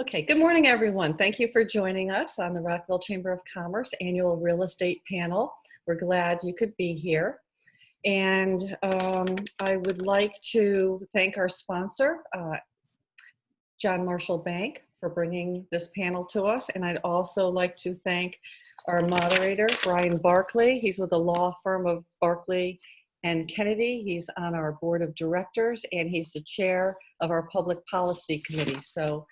Okay, good morning, everyone. Thank you for joining us on the Rockville Chamber of Commerce Annual Real Estate Panel. We're glad you could be here. And I would like to thank our sponsor, John Marshall Bank, for bringing this panel to us. And I'd also like to thank our moderator, Brian Barkley. He's with the law firm of Barkley and Kennedy. He's on our board of directors, and he's the chair of our public policy committee. So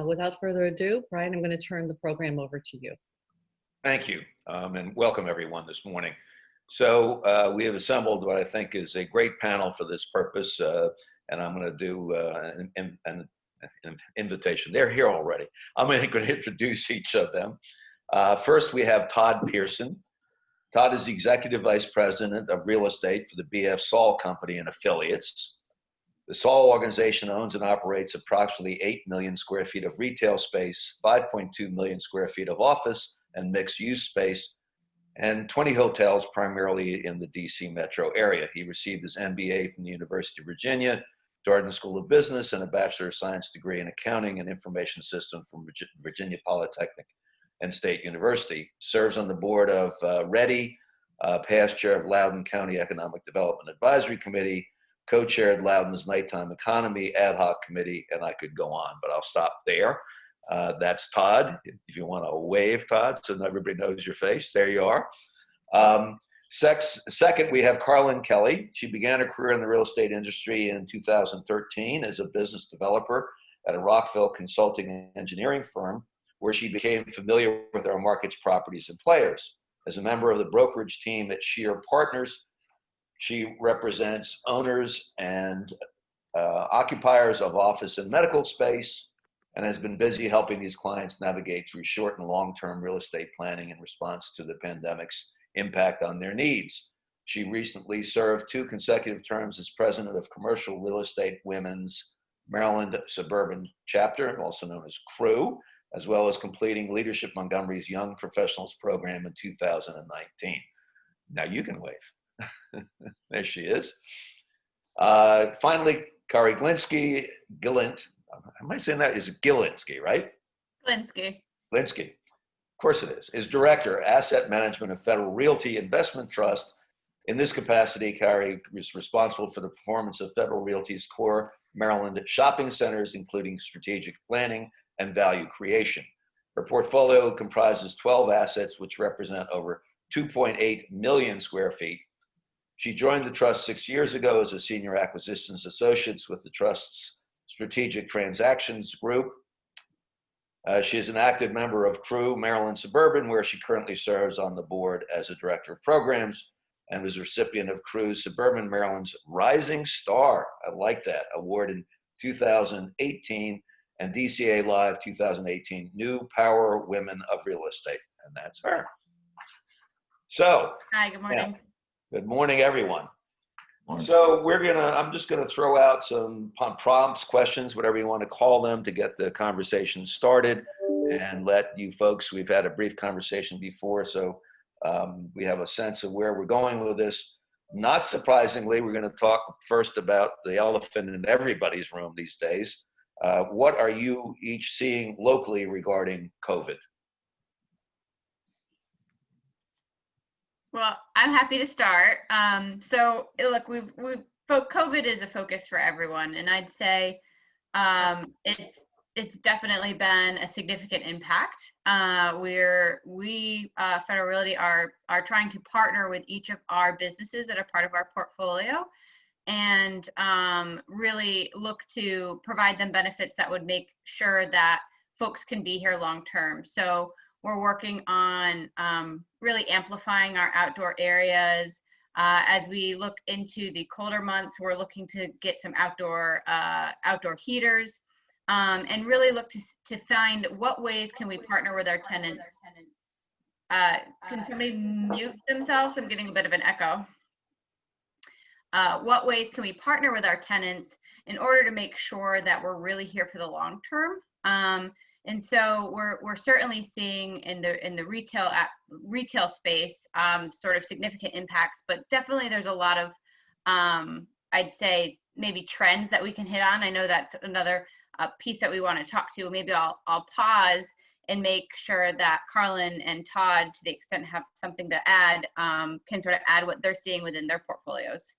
without further ado, Brian, I'm going to turn the program over to you. Thank you, and welcome everyone this morning. So we have assembled what I think is a great panel for this purpose, and I'm going to do an invitation. They're here already. I'm going to introduce each of them. First, we have Todd Pearson. Todd is the Executive Vice President of Real Estate for the BF Saul Company and affiliates. The Saul organization owns and operates approximately 8 million square feet of retail space, 5.2 million square feet of office and mixed-use space, and 20 hotels primarily in the DC metro area. He received his MBA from the University of Virginia, Darden School of Business, and a Bachelor of Science degree in Accounting and Information System from Virginia Polytechnic and State University. Serves on the board of READY, past chair of Loudoun County Economic Development Advisory Committee, co-chaired Loudoun's Nighttime Economy Ad Hoc Committee, and I could go on, but I'll stop there. That's Todd. If you want to wave, Todd, so everybody knows your face, there you are. Second, we have Carlyn Kelley. She began her career in the real estate industry in 2013 as a business developer at a Rockville consulting and engineering firm, where she became familiar with our market's properties and players. As a member of the brokerage team at Scheer Partners, she represents owners and occupiers of office and medical space, and has been busy helping these clients navigate through short and long-term real estate planning in response to the pandemic's impact on their needs. She recently served 2 consecutive terms as president of Commercial Real Estate Women's Maryland Suburban Chapter, also known as CREW, as well as completing Leadership Montgomery's Young Professionals Program in 2019. Now you can wave. There she is. Finally, Kari Gilinski, am I saying that? Is it Gilinski, right? Gilinski. Gilinski, of course it is Director, Asset Management of Federal Realty Investment Trust. In this capacity, Kari is responsible for the performance of Federal Realty's core Maryland shopping centers, including strategic planning and value creation. Her portfolio comprises 12 assets, which represent over 2.8 million square feet. She joined the trust 6 years ago as a senior acquisitions associate with the trust's strategic transactions group. She is an active member of CREW Maryland Suburban, where she currently serves on the board as a director of programs, and was a recipient of CREW's Suburban Maryland's Rising Star, I like that, award in 2018, and DCA Live 2018 New Power Women of Real Estate, and that's her. So, hi, good morning. Yeah. Good morning, everyone. So I'm just gonna throw out some prompts, questions, whatever you want to call them, to get the conversation started and let you folks, we've had a brief conversation before, so we have a sense of where we're going with this. Not surprisingly, we're gonna talk first about the elephant in everybody's room these days. What are you each seeing locally regarding COVID? Well, I'm happy to start. So look, COVID is a focus for everyone, and I'd say it's definitely been a significant impact. We Federal Realty are trying to partner with each of our businesses that are part of our portfolio, and really look to provide them benefits that would make sure that folks can be here long term. So we're working on really amplifying our outdoor areas. As we look into the colder months, we're looking to get some outdoor heaters, and really look to find what ways can we partner with our tenants. Can somebody mute themselves? I'm getting a bit of an echo. What ways can we partner with our tenants in order to make sure that we're really here for the long term? And so we're certainly seeing in the retail space sort of significant impacts, but definitely there's a lot of I'd say maybe trends that we can hit on. I know that's another piece that we want to talk to, maybe I'll pause and make sure that Carlyn and Todd, to the extent have something to add, can sort of add what they're seeing within their portfolios.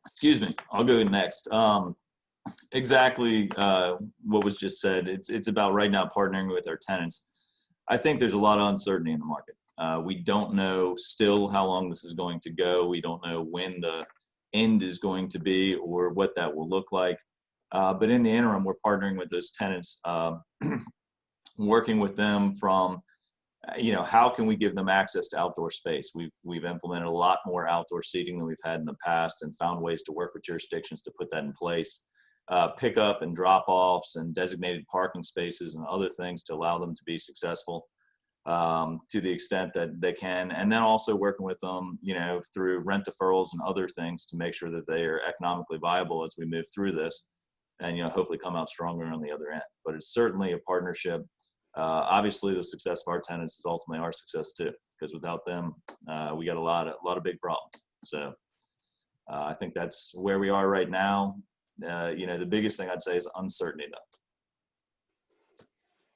Excuse me, I'll go next. Exactly what was just said. It's about right now partnering with our tenants. I think there's a lot of uncertainty in the market. We don't know still how long this is going to go. We don't know when the end is going to be or what that will look like. But in the interim, we're partnering with those tenants, working with them from, how can we give them access to outdoor space? We've implemented a lot more outdoor seating than we've had in the past and found ways to work with jurisdictions to put that in place. Pickup and drop-offs and designated parking spaces and other things to allow them to be successful to the extent that they can. And then also working with them, through rent deferrals and other things to make sure that they are economically viable as we move through this and, hopefully come out stronger on the other end. But it's certainly a partnership. Obviously, the success of our tenants is ultimately our success too, because without them, we got a lot of big problems. So I think that's where we are right now. The biggest thing I'd say is uncertainty though.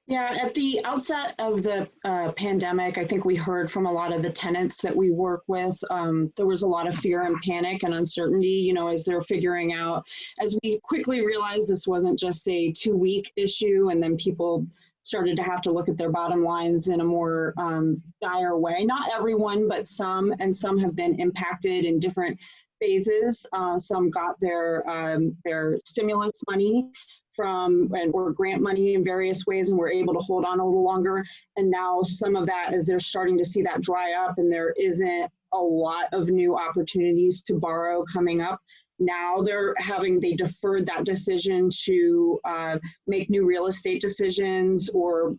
Yeah, at the outset of the pandemic, I think we heard from a lot of the tenants that we work with, there was a lot of fear and panic and uncertainty, as they're figuring out, as we quickly realized this wasn't just a 2-week issue, and then people started to have to look at their bottom lines in a more dire way. Not everyone, but some, and some have been impacted in different phases. Some got their stimulus money or grant money in various ways and were able to hold on a little longer. And now some of that, as they're starting to see that dry up and there isn't a lot of new opportunities to borrow coming up, now they deferred that decision to make new real estate decisions or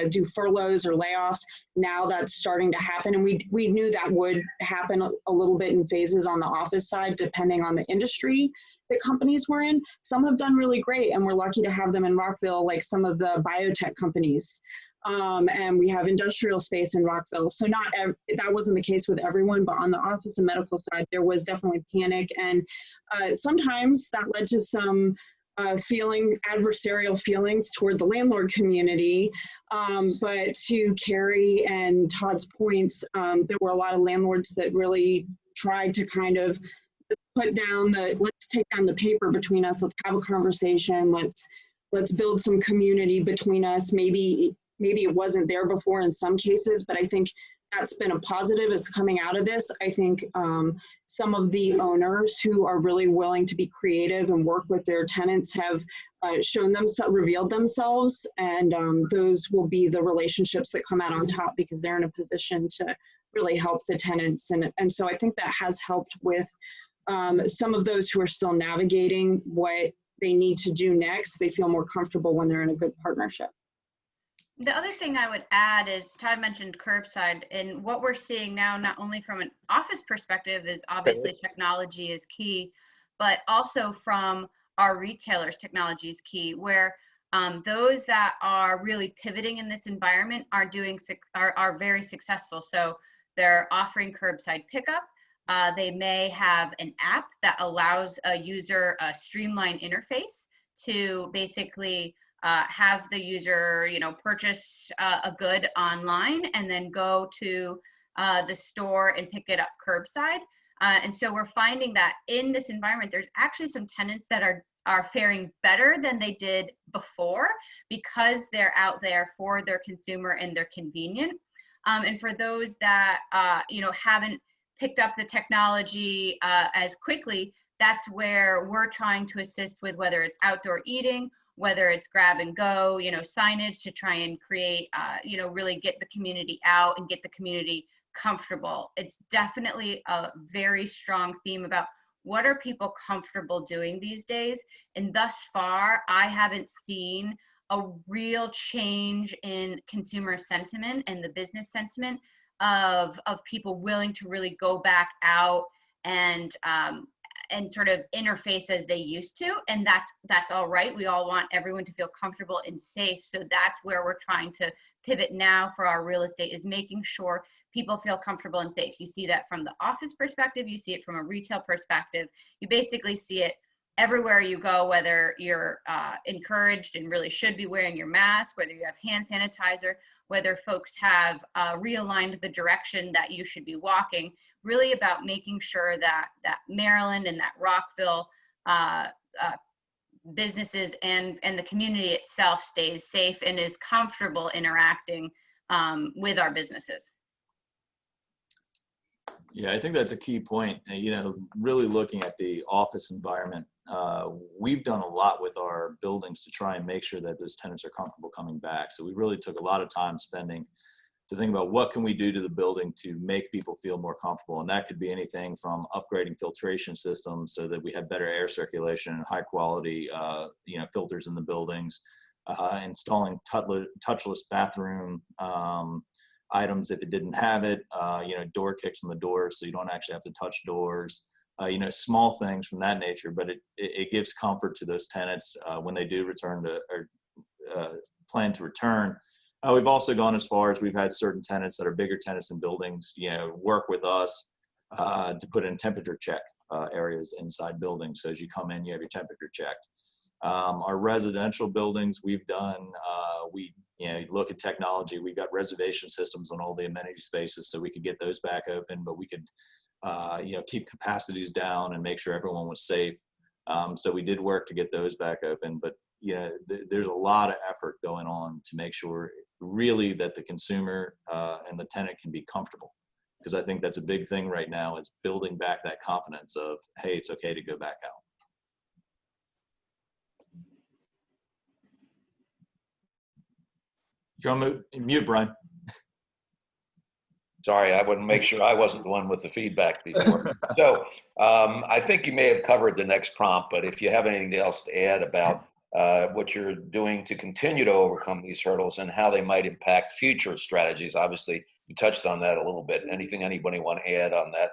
do furloughs or layoffs. Now that's starting to happen. And we knew that would happen a little bit in phases on the office side, depending on the industry that companies were in. Some have done really great, and we're lucky to have them in Rockville, like some of the biotech companies. And we have industrial space in Rockville. So that wasn't the case with everyone, but on the office and medical side, there was definitely panic. And sometimes that led to some adversarial feelings toward the landlord community. But to Kari and Todd's points, there were a lot of landlords that really tried to kind of put down let's take down the paper between us. Let's have a conversation. Let's build some community between us. Maybe it wasn't there before in some cases, but I think that's been a positive is coming out of this. I think some of the owners who are really willing to be creative and work with their tenants have revealed themselves, and those will be the relationships that come out on top because they're in a position to really help the tenants. And so I think that has helped with some of those who are still navigating what they need to do next. They feel more comfortable when they're in a good partnership. The other thing I would add is Todd mentioned curbside, and what we're seeing now, not only from an office perspective, is obviously technology is key, but also from our retailers, technology is key, where those that are really pivoting in this environment are very successful. So they're offering curbside pickup. They may have an app that allows a user a streamlined interface to basically have the user, purchase a good online and then go to the store and pick it up curbside. And so we're finding that in this environment, there's actually some tenants that are faring better than they did before because they're out there for their consumer and they're convenient. And for those that, haven't picked up the technology as quickly, that's where we're trying to assist with, whether it's outdoor eating, whether it's grab and go, signage to try and create, really get the community out and get the community comfortable. It's definitely a very strong theme about what are people comfortable doing these days. And thus far, I haven't seen a real change in consumer sentiment and the business sentiment of people willing to really go back out and sort of interface as they used to. And that's all right. We all want everyone to feel comfortable and safe. So that's where we're trying to pivot now for our real estate, is making sure people feel comfortable and safe. You see that from the office perspective, you see it from a retail perspective, you basically see it everywhere you go, whether you're encouraged and really should be wearing your mask, whether you have hand sanitizer, whether folks have realigned the direction that you should be walking, really about making sure that Maryland and that Rockville businesses and the community itself stays safe and is comfortable interacting with our businesses. Yeah, I think that's a key point. You know, really looking at the office environment, we've done a lot with our buildings to try and make sure that those tenants are comfortable coming back. So we really took a lot of time spending to think about what can we do to the building to make people feel more comfortable. And that could be anything from upgrading filtration systems so that we have better air circulation and high quality, you know, filters in the buildings, installing touchless bathroom items if it didn't have it, you know, door kicks on the doors so you don't actually have to touch doors, you know, small things from that nature, but it gives comfort to those tenants when they do return to or plan to return. We've also gone as far as we've had certain tenants that are bigger tenants in buildings, you know, work with us to put in temperature check areas inside buildings. So as you come in, you have your temperature checked. Our residential buildings, we've done, you know, you look at technology, we've got reservation systems on all the amenity spaces so we could get those back open, but we could, you know, keep capacities down and make sure everyone was safe. So we did work to get those back open, but, you know, there's a lot of effort going on to make sure really that the consumer and the tenant can be comfortable. Because I think that's a big thing right now is building back that confidence of, hey, it's okay to go back out. You're on mute, Brian. Sorry, I wouldn't make sure I wasn't the one with the feedback before. So I think you may have covered the next prompt, but if you have anything else to add about what you're doing to continue to overcome these hurdles and how they might impact future strategies, obviously you touched on that a little bit. Anything anybody want to add on that?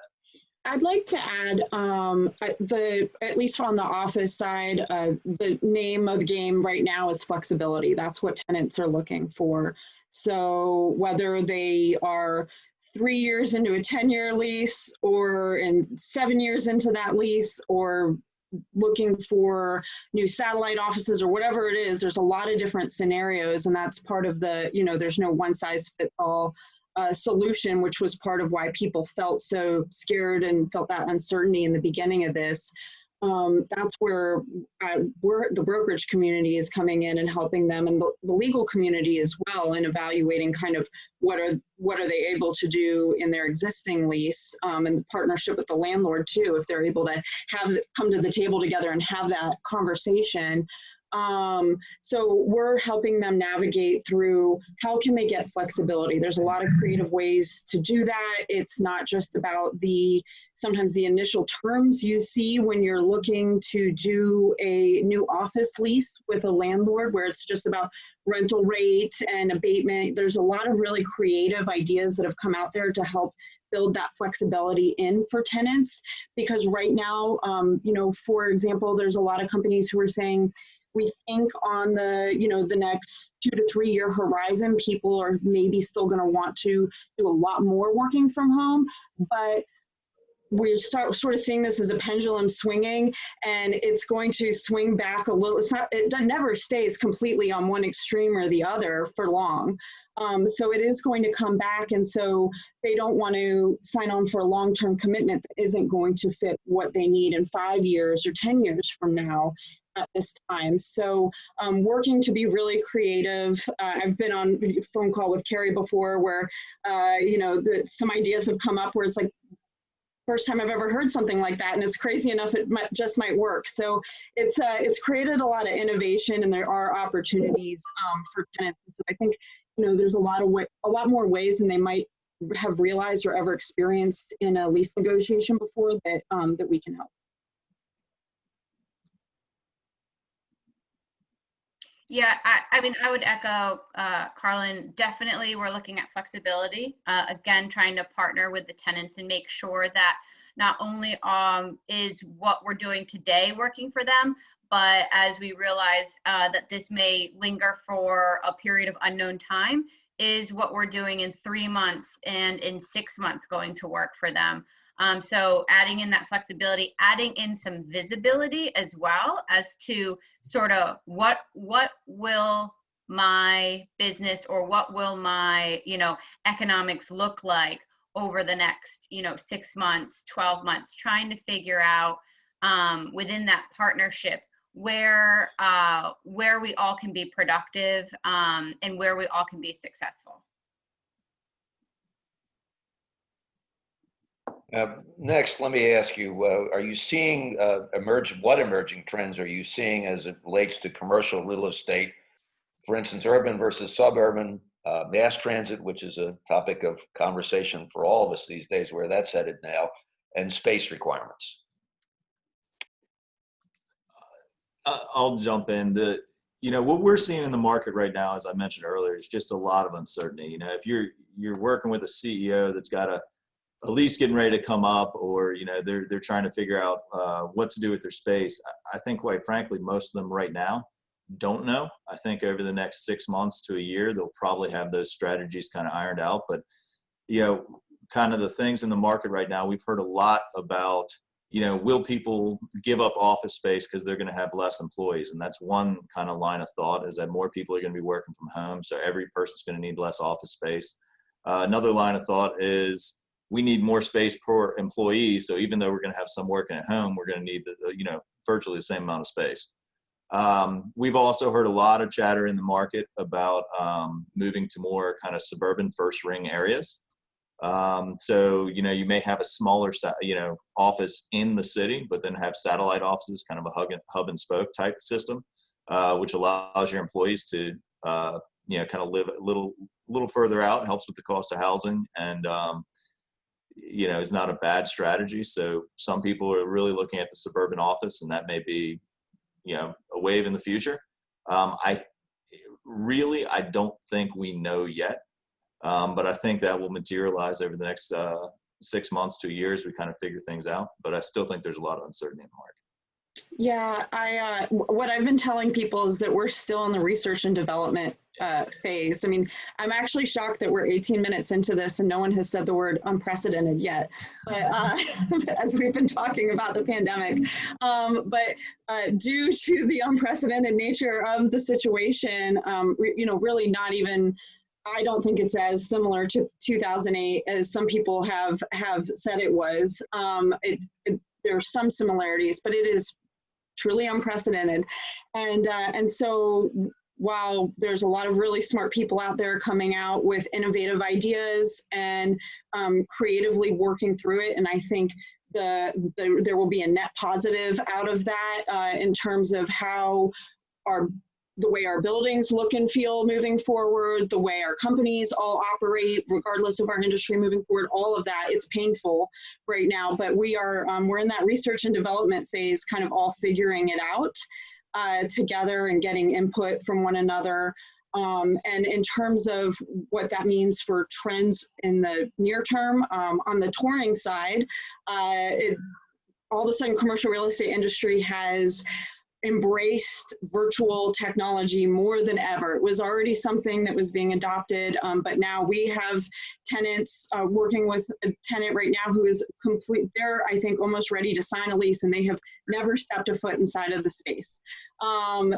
I'd like to add, at least on the office side, the name of the game right now is flexibility. That's what tenants are looking for. So whether they are 3 years into a 10-year lease or in 7 years into that lease or looking for new satellite offices or whatever it is, there's a lot of different scenarios. And that's part of the, you know, there's no one size fits all solution, which was part of why people felt so scared and felt that uncertainty in the beginning of this. That's where the brokerage community is coming in and helping them, and the legal community as well, in evaluating kind of what are they able to do in their existing lease, and the partnership with the landlord too, if they're able to come to the table together and have that conversation. So we're helping them navigate through how can they get flexibility. There's a lot of creative ways to do that. It's not just about sometimes the initial terms you see when you're looking to do a new office lease with a landlord, where it's just about rental rate and abatement. There's a lot of really creative ideas that have come out there to help build that flexibility in for tenants. Because right now, you know, for example, there's a lot of companies who are saying, we think on the, you know, the next 2 to 3 year horizon, people are maybe still going to want to do a lot more working from home, but we're sort of seeing this as a pendulum swinging, and it's going to swing back a little. It never stays completely on one extreme or the other for long. So it is going to come back, and so they don't want to sign on for a long-term commitment that isn't going to fit what they need in 5 years or 10 years from now at this time. So working to be really creative. I've been on a phone call with Kari before where, you know, some ideas have come up where it's like, first time I've ever heard something like that, and it's crazy enough it just might work. So it's created a lot of innovation, and there are opportunities for tenants. So I think, you know, there's a lot more ways than they might have realized or ever experienced in a lease negotiation before that that we can help. Yeah, I mean, I would echo Carlyn. Definitely, we're looking at flexibility. Again, trying to partner with the tenants and make sure that not only is what we're doing today working for them, but as we realize that this may linger for a period of unknown time, is what we're doing in 3 months and in 6 months going to work for them? So adding in that flexibility, adding in some visibility as well as to sort of what will my business or what will my, economics look like over the next, 6 months, 12 months, trying to figure out within that partnership where we all can be productive and where we all can be successful. Next, let me ask you, are you seeing what emerging trends are you seeing as it relates to commercial real estate? For instance, urban versus suburban, mass transit, which is a topic of conversation for all of us these days, where that's headed now, and space requirements. I'll jump in. What we're seeing in the market right now, as I mentioned earlier, is just a lot of uncertainty. If you're working with a CEO that's got a lease getting ready to come up, or they're trying to figure out what to do with their space, I think, quite frankly, most of them right now don't know. I think over the next 6 months to a year, they'll probably have those strategies kind of ironed out. But kind of the things in the market right now, we've heard a lot about, will people give up office space because they're going to have less employees? And that's one kind of line of thought, is that more people are going to be working from home, so every person's going to need less office space. Another line of thought is, we need more space per employee. So even though we're going to have some working at home, we're going to need virtually the same amount of space. We've also heard a lot of chatter in the market about moving to more kind of suburban first ring areas. So you may have a smaller office in the city, but then have satellite offices, kind of a hub and spoke type system, which allows your employees to kind of live a little further out. It helps with the cost of housing, and is not a bad strategy. So some people are really looking at the suburban office, and that may be, a wave in the future. I don't think we know yet, but I think that will materialize over the next 6 months to years. We kind of figure things out, but I still think there's a lot of uncertainty in the market. Yeah, what I've been telling people is that we're still in the research and development phase. I mean, I'm actually shocked that we're 18 minutes into this and no one has said the word unprecedented yet, but as we've been talking about the pandemic. But due to the unprecedented nature of the situation, really not even, I don't think it's as similar to 2008 as some people have said it was. There are some similarities, but it is truly unprecedented. And so while there's a lot of really smart people out there coming out with innovative ideas and creatively working through it, and I think there will be a net positive out of that in terms of how the way our buildings look and feel moving forward, the way our companies all operate, regardless of our industry moving forward, all of that. It's painful right now, but we're in that research and development phase, kind of all figuring it out together and getting input from one another. And in terms of what that means for trends in the near term, on the touring side, all of a sudden commercial real estate industry has embraced virtual technology more than ever. It was already something that was being adopted, but now we have tenants working with a tenant right now who is they're, I think, almost ready to sign a lease, and they have never stepped a foot inside of the space. So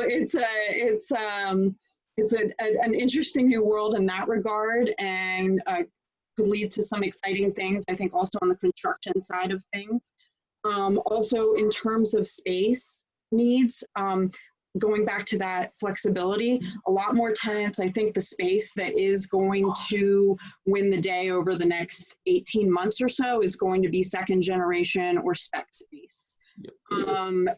it's an interesting new world in that regard, and could lead to some exciting things, I think, also on the construction side of things. Also, in terms of space needs, going back to that flexibility, a lot more tenants, I think the space that is going to win the day over the next 18 months or so is going to be second generation or spec space.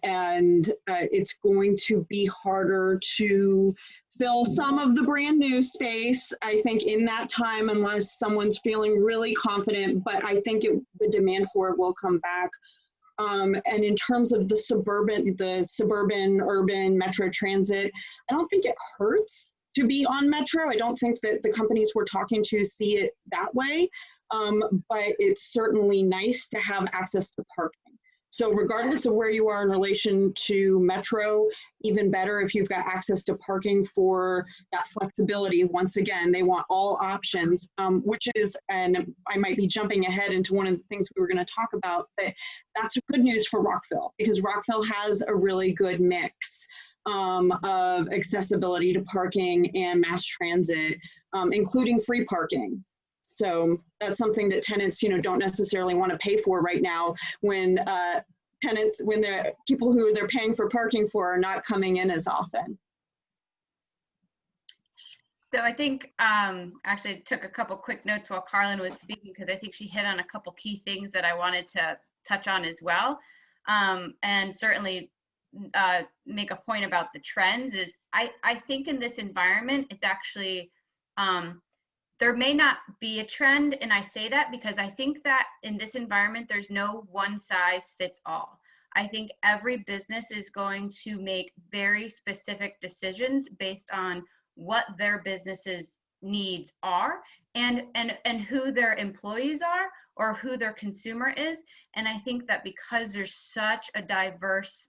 And it's going to be harder to fill some of the brand new space, I think, in that time, unless someone's feeling really confident, but I think the demand for it will come back. And in terms of the suburban, urban, metro transit, I don't think it hurts to be on metro. I don't think that the companies we're talking to see it that way, but it's certainly nice to have access to parking. So regardless of where you are in relation to Metro, even better if you've got access to parking for that flexibility. Once again, they want all options, which is, and I might be jumping ahead into one of the things we were going to talk about, but that's good news for Rockville because Rockville has a really good mix of accessibility to parking and mass transit, including free parking. So that's something that tenants, don't necessarily want to pay for right now when tenants, when the people who they're paying for parking for are not coming in as often. So I think actually took a couple quick notes while Carlyn was speaking because I think she hit on a couple key things that I wanted to touch on as well. And certainly make a point about the trends is I think in this environment, it's actually, there may not be a trend. And I say that because I think that in this environment, there's no one size fits all. I think every business is going to make very specific decisions based on what their business's needs are and who their employees are or who their consumer is. And I think that because there's such a diverse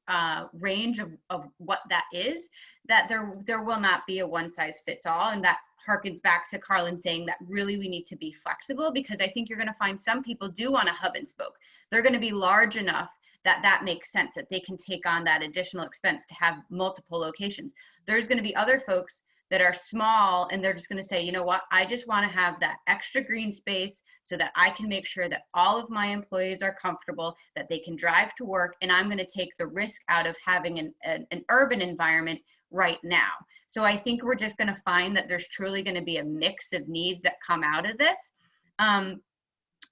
range of what that is, that there will not be a one size fits all. And that harkens back to Carlyn saying that really we need to be flexible because I think you're going to find some people do want a hub and spoke. They're going to be large enough that makes sense, that they can take on that additional expense to have multiple locations. There's going to be other folks that are small and they're just going to say, you know what, I just want to have that extra green space so that I can make sure that all of my employees are comfortable, that they can drive to work, and I'm going to take the risk out of having an urban environment right now. So I think we're just going to find that there's truly going to be a mix of needs that come out of this.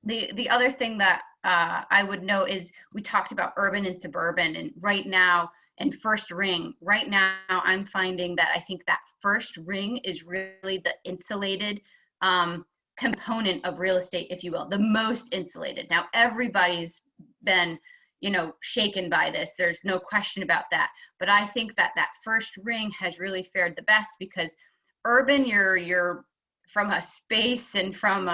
The other thing that I would note is we talked about urban and suburban, and right now, and first ring, right now I'm finding that I think that first ring is really the insulated component of real estate, if you will, the most insulated. Now everybody's been, shaken by this. There's no question about that. But I think that first ring has really fared the best because urban, you're from a space and from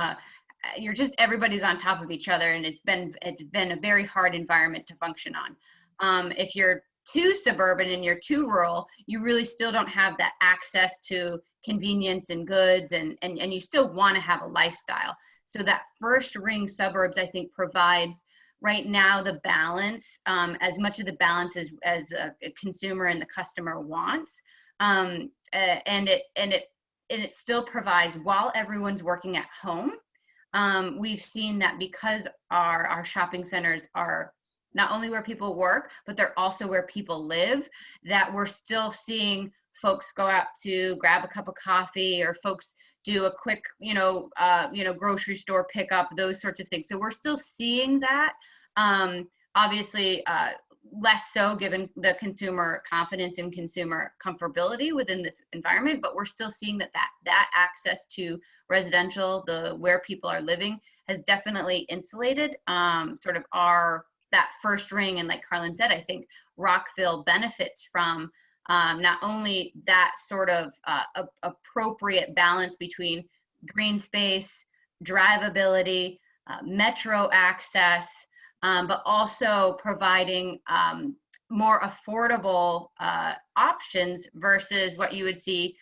you're just, everybody's on top of each other, and it's been a very hard environment to function on. If you're too suburban and you're too rural, you really still don't have that access to convenience and goods, and you still want to have a lifestyle. So that first ring suburbs, I think, provides right now the balance, as much of the balance as a consumer and the customer wants, and it still provides while everyone's working at home. We've seen that because our shopping centers are not only where people work, but they're also where people live, that we're still seeing folks go out to grab a cup of coffee, or folks do a quick, grocery store pickup, those sorts of things. So we're still seeing that. Obviously, less so given the consumer confidence and consumer comfortability within this environment, but we're still seeing that access to residential, where people are living, has definitely insulated sort of that first ring. And like Carlyn said, I think Rockville benefits from not only that sort of appropriate balance between green space, drivability, metro access, but also providing more affordable options versus what you would see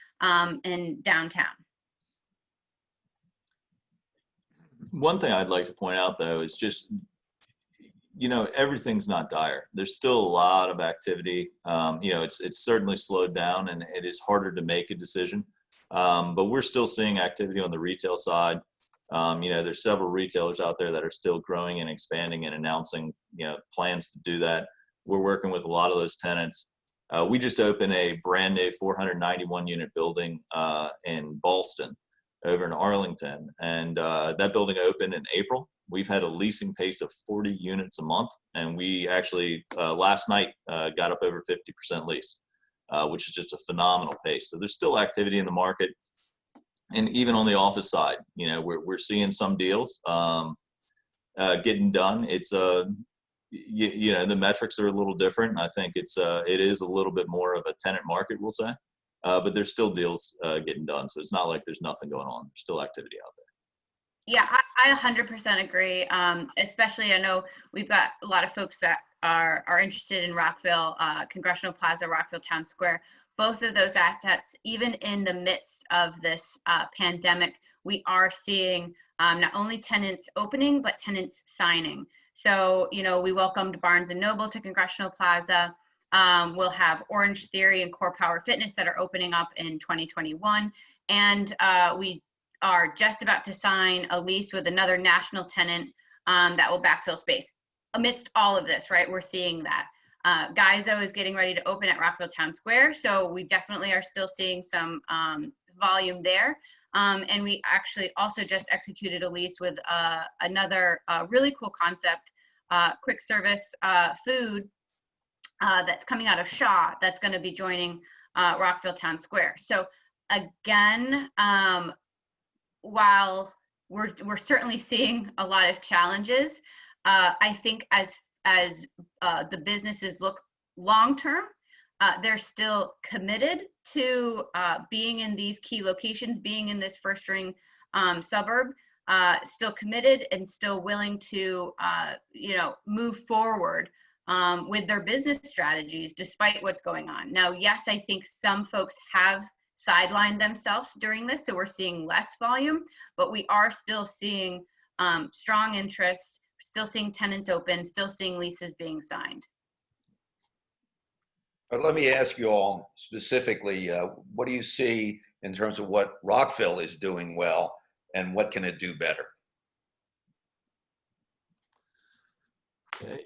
in downtown. One thing I'd like to point out, though, is just, everything's not dire. There's still a lot of activity. It's certainly slowed down, and it is harder to make a decision. But we're still seeing activity on the retail side. There's several retailers out there that are still growing and expanding and announcing, plans to do that. We're working with a lot of those tenants. We just opened a brand new 491 unit building in Ballston over in Arlington. And that building opened in April. We've had a leasing pace of 40 units a month. And we actually, last night, got up over 50% lease, which is just a phenomenal pace. So there's still activity in the market. And even on the office side, we're seeing some deals getting done. It's the metrics are a little different. I think it is a little bit more of a tenant market, we'll say, but there's still deals getting done. So it's not like there's nothing going on. There's still activity out there. Yeah, I 100% agree. Especially, I know we've got a lot of folks that are interested in Rockville, Congressional Plaza, Rockville Town Square, both of those assets, even in the midst of this pandemic, we are seeing not only tenants opening, but tenants signing. So, you know, we welcomed Barnes & Noble to Congressional Plaza. We'll have Orange Theory and Core Power Fitness that are opening up in 2021. And we are just about to sign a lease with another national tenant that will backfill space. Amidst all of this, right, we're seeing that. Geyzo is getting ready to open at Rockville Town Square, so we definitely are still seeing some volume there. And we actually also just executed a lease with another really cool concept, quick service food that's coming out of Shaw that's going to be joining Rockville Town Square. So again, while we're certainly seeing a lot of challenges, I think as the businesses look long-term, they're still committed to being in these key locations, being in this first-ring suburb, still committed and still willing to, move forward with their business strategies despite what's going on. Now, yes, I think some folks have sidelined themselves during this, so we're seeing less volume, but we are still seeing strong interest, still seeing tenants open, still seeing leases being signed. But let me ask you all specifically, what do you see in terms of what Rockville is doing well and what can it do better?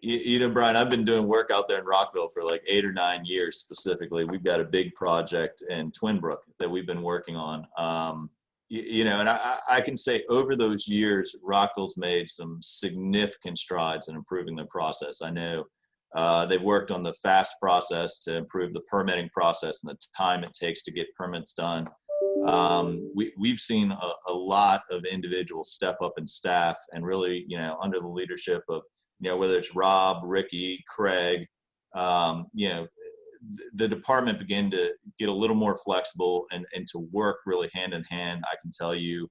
You know, Brian, I've been doing work out there in Rockville for like 8 or 9 years specifically. We've got a big project in Twin Brook that we've been working on. And I can say over those years, Rockville's made some significant strides in improving their process. I know they've worked on the FAST process to improve the permitting process and the time it takes to get permits done. We've seen a lot of individuals step up in staff and really, under the leadership of, whether it's Rob, Ricky, Craig, the department began to get a little more flexible and to work really hand in hand. I can tell you,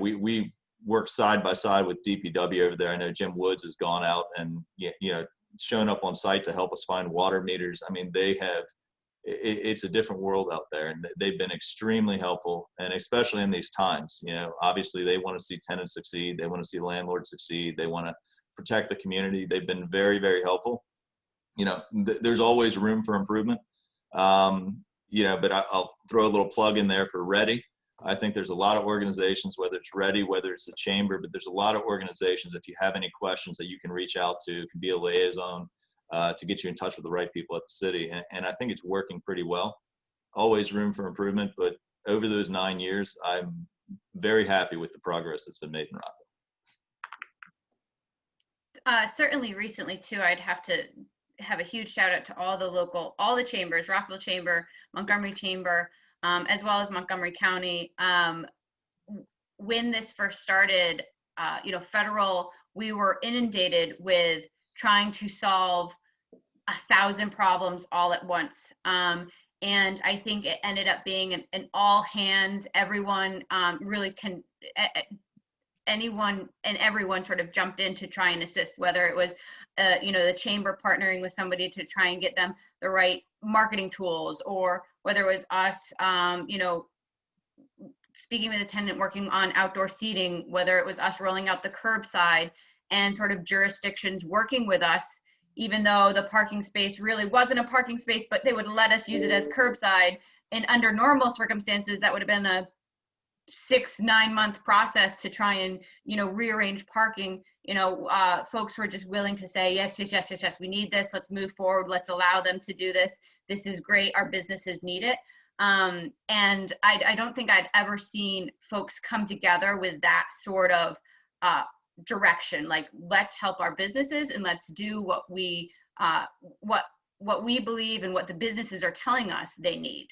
we've worked side by side with DPW over there. I know Jim Woods has gone out and, shown up on site to help us find water meters. I mean, it's a different world out there, and they've been extremely helpful, and especially in these times. Obviously they want to see tenants succeed, they want to see landlords succeed, they want to protect the community. They've been very, very helpful. There's always room for improvement, but I'll throw a little plug in there for Ready. I think there's a lot of organizations, whether it's Ready, whether it's the Chamber, but there's a lot of organizations, if you have any questions, that you can reach out to, can be a liaison to get you in touch with the right people at the city. And I think it's working pretty well. Always room for improvement, but over those 9 years, I'm very happy with the progress that's been made in Rockville. Certainly recently too, I'd have to have a huge shout out to all the chambers, Rockville Chamber, Montgomery Chamber, as well as Montgomery County. When this first started, federal, we were inundated with trying to solve 1,000 problems all at once. And I think it ended up being an all hands, everyone really anyone and everyone sort of jumped in to try and assist, whether it was, the chamber partnering with somebody to try and get them the right marketing tools, or whether it was us, speaking with a tenant working on outdoor seating, whether it was us rolling out the curbside, and sort of jurisdictions working with us, even though the parking space really wasn't a parking space, but they would let us use it as curbside. And under normal circumstances, that would have been a 6-9 month process to try and, rearrange parking. Folks were just willing to say, yes, we need this. Let's move forward. Let's allow them to do this. This is great. Our businesses need it. And I don't think I'd ever seen folks come together with that sort of direction. Like, let's help our businesses and let's do what we believe and what the businesses are telling us they need.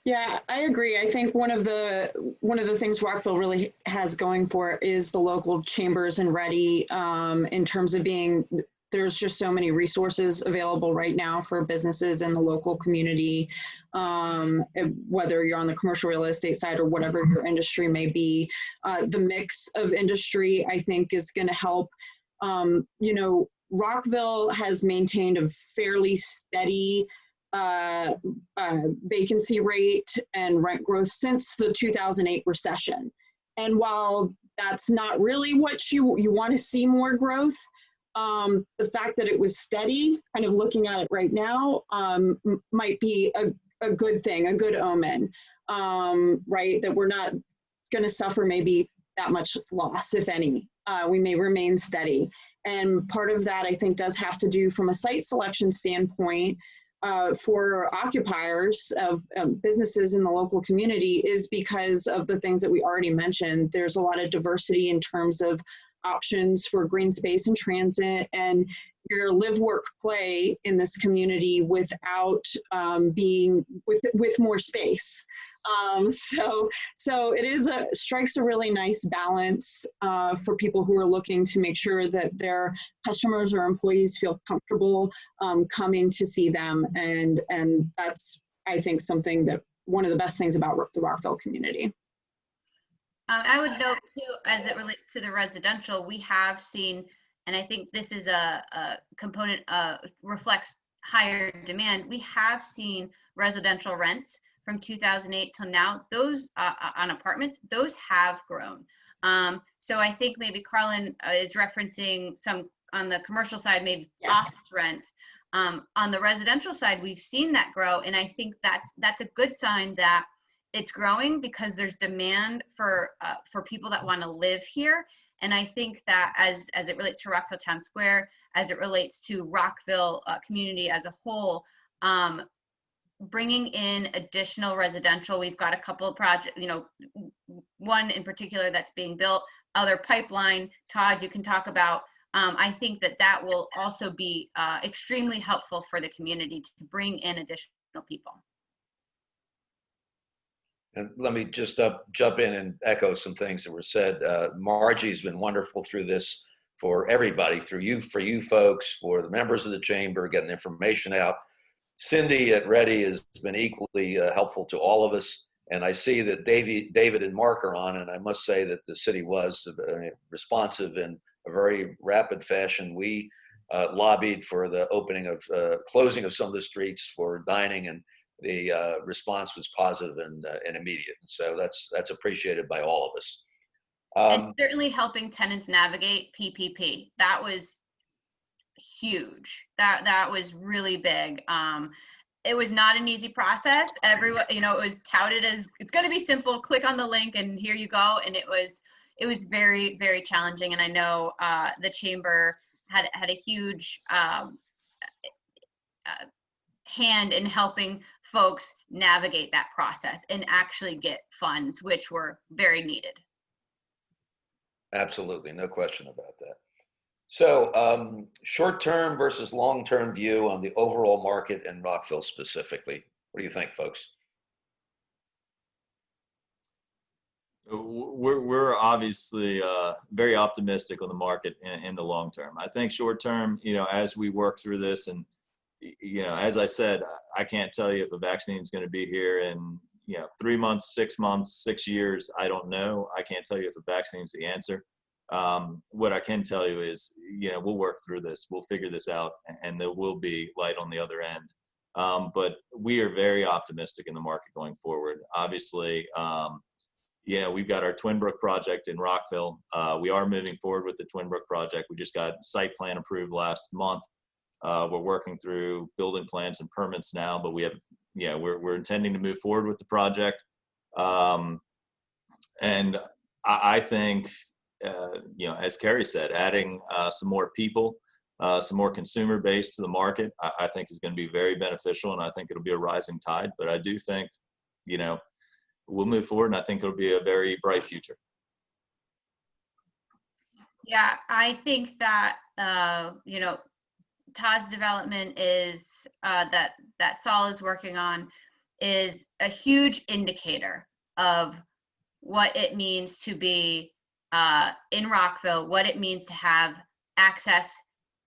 Yeah, I agree. I think one of the things Rockville really has going for it is the local chambers and Ready, in terms of there's just so many resources available right now for businesses in the local community, whether you're on the commercial real estate side or whatever your industry may be. The mix of industry, I think, is going to help You know, Rockville has maintained a fairly steady vacancy rate and rent growth since the 2008 recession. And while that's not really what you want to see more growth, the fact that it was steady, kind of looking at it right now, might be a good thing, a good omen, right? That we're not going to suffer maybe that much loss, if any. We may remain steady. And part of that, I think, does have to do from a site selection standpoint for occupiers of businesses in the local community is because of the things that we already mentioned. There's a lot of diversity in terms of options for green space and transit, and your live, work, play in this community without being with more space. So it is strikes a really nice balance for people who are looking to make sure that their customers or employees feel comfortable coming to see them, and that's, I think, something that one of the best things about the Rockville community. I would note too, as it relates to the residential, we have seen, and I think this is a component reflects higher demand. We have seen residential rents from 2008 till now. Those on apartments, those have grown. So I think maybe Carlyn is referencing some on the commercial side, maybe yes, office rents. On the residential side, we've seen that grow, and I think that's a good sign that it's growing because there's demand for people that want to live here. And I think that as it relates to Rockville Town Square, as it relates to Rockville community as a whole, bringing in additional residential, we've got a couple of projects, you know, one in particular that's being built, other pipeline. Todd, you can talk about. I think that will also be extremely helpful for the community to bring in additional people. And let me just jump in and echo some things that were said. Margie's been wonderful through this for everybody, for you folks, for the members of the chamber, getting information out. Cindy at Ready has been equally helpful to all of us. And I see that David and Mark are on, and I must say that the city was responsive in a very rapid fashion. We lobbied for the closing of some of the streets for dining, and the response was positive and immediate. So that's appreciated by all of us. And certainly helping tenants navigate PPP. That was huge. That was really big. It was not an easy process. Everyone, you know, it was touted as it's going to be simple. Click on the link and here you go. And it was very, very challenging. And I know the chamber had a huge hand in helping folks navigate that process and actually get funds, which were very needed. Absolutely, no question about that. So short-term versus long-term view on the overall market in Rockville specifically. What do you think, folks? We're obviously very optimistic on the market in the long term. I think short term, you know, as we work through this, and you know, as I said, I can't tell you if a vaccine is going to be here in 3 months, 6 months, 6 years. I don't know. I can't tell you if a vaccine is the answer. What I can tell you is, we'll work through this. We'll figure this out, and there will be light on the other end. But we are very optimistic in the market going forward. Obviously, we've got our Twinbrook project in Rockville. We are moving forward with the Twinbrook project. We just got site plan approved last month. We're working through building plans and permits now, but we're intending to move forward with the project. And I think, as Kari said, adding some more people, some more consumer base to the market, I think is going to be very beneficial, and I think it'll be a rising tide. But I do think, we'll move forward, and I think it'll be a very bright future. Yeah, I think that, Todd's development is that Saul is working on is a huge indicator of what it means to be in Rockville, what it means to have access.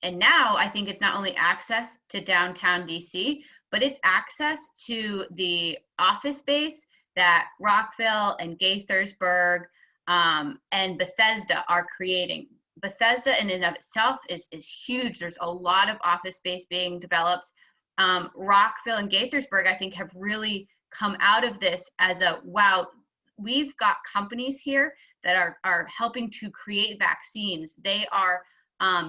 And now I think it's not only access to downtown DC, but it's access to the office space that Rockville and Gaithersburg and Bethesda are creating. Bethesda in and of itself is huge. There's a lot of office space being developed. Rockville and Gaithersburg, I think, have really come out of this as a, wow, we've got companies here that are helping to create vaccines. They are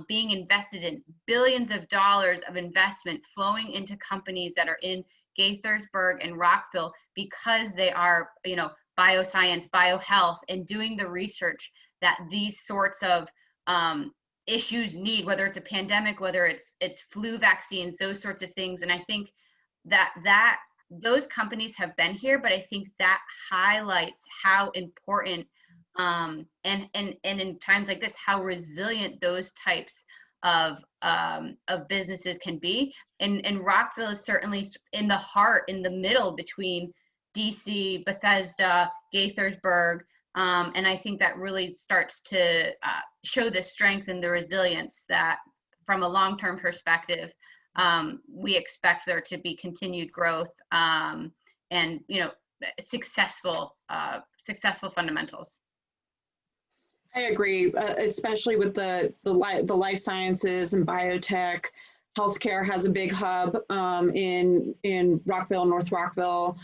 being invested in, billions of dollars of investment flowing into companies that are in Gaithersburg and Rockville because they are, you know, bioscience, biohealth, and doing the research that these sorts of issues need, whether it's a pandemic, whether it's flu vaccines, those sorts of things. And I think that those companies have been here, but I think that highlights how important and in times like this, how resilient those types of businesses can be. And Rockville is certainly in the heart, in the middle between DC, Bethesda, Gaithersburg. And I think that really starts to show the strength and the resilience that from a long-term perspective, we expect there to be continued growth and, you know, successful fundamentals. I agree, especially with the life sciences and biotech. Healthcare has a big hub in Rockville, North Rockville.